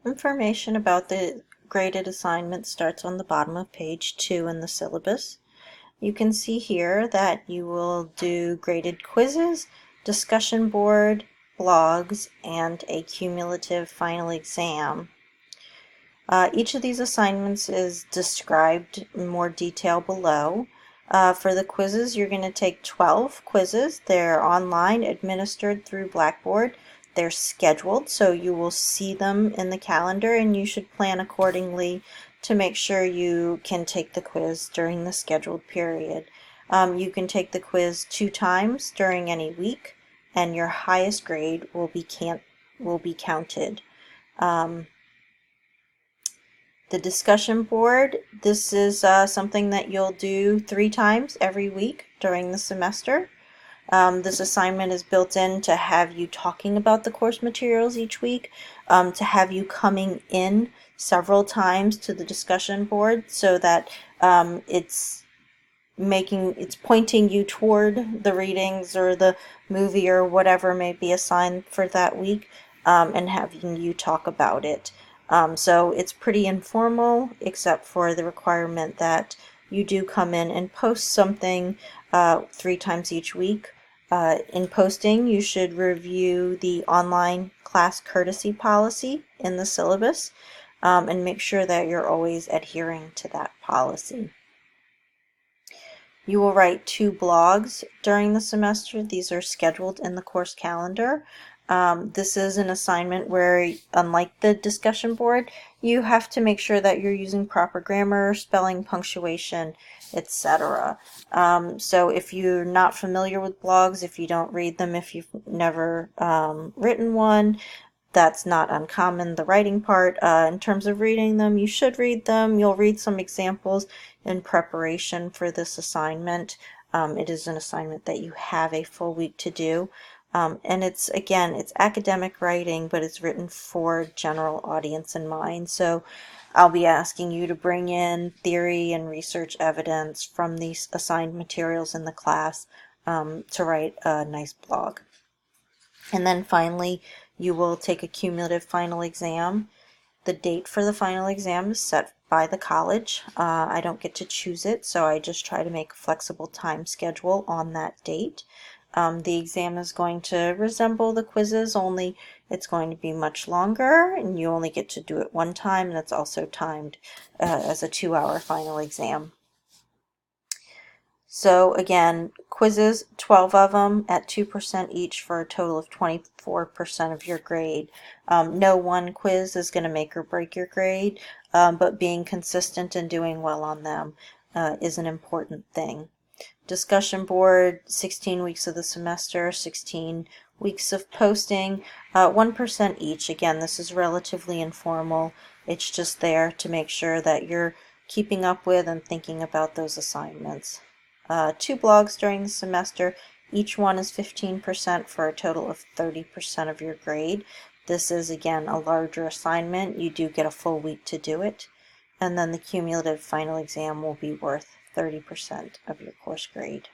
Information about the graded assignment starts on the bottom of page 2 in the syllabus. You can see here that you will do graded quizzes, discussion board, blogs, and a cumulative final exam. Each of these assignments is described in more detail below. For the quizzes, you're going to take 12 quizzes. They're online, administered through Blackboard. They're scheduled, so you will see them in the calendar, and you should plan accordingly to make sure you can take the quiz during the scheduled period. You can take the quiz 2 times during any week, and your highest grade will be counted. The discussion board, this is something that you'll do 3 times every week during the semester. This assignment is built in to have you talking about the course materials each week, to have you coming in several times to the discussion board so that it's pointing you toward the readings or the movie or whatever may be assigned for that week, and having you talk about it. So it's pretty informal, except for the requirement that you do come in and post something 3 times each week. In posting, you should review the online class courtesy policy in the syllabus, and make sure that you're always adhering to that policy. You will write 2 blogs during the semester. These are scheduled in the course calendar. This is an assignment where, unlike the discussion board, you have to make sure that you're using proper grammar, spelling, punctuation, etc. So if you're not familiar with blogs, if you don't read them, if you've never written one, that's not uncommon, the writing part. In terms of reading them, you should read them. You'll read some examples in preparation for this assignment. It is an assignment that you have a full week to do. And it's academic writing, but it's written for general audience in mind. So I'll be asking you to bring in theory and research evidence from these assigned materials in the class to write a nice blog. And then finally, you will take a cumulative final exam. The date for the final exam is set by the college. I don't get to choose it, so I just try to make a flexible time schedule on that date. The exam is going to resemble the quizzes, only it's going to be much longer, and you only get to do it 1 time, and it's also timed as a 2-hour final exam. So again, quizzes, 12 of them at 2% each for a total of 24% of your grade. No one quiz is going to make or break your grade, but being consistent and doing well on them is an important thing. Discussion board, 16 weeks of the semester, 16 weeks of posting, 1% each. Again, this is relatively informal. It's just there to make sure that you're keeping up with and thinking about those assignments. 2 blogs during the semester. Each one is 15% for a total of 30% of your grade. This is, again, a larger assignment. You do get a full week to do it. And then the cumulative final exam will be worth 30% of your course grade.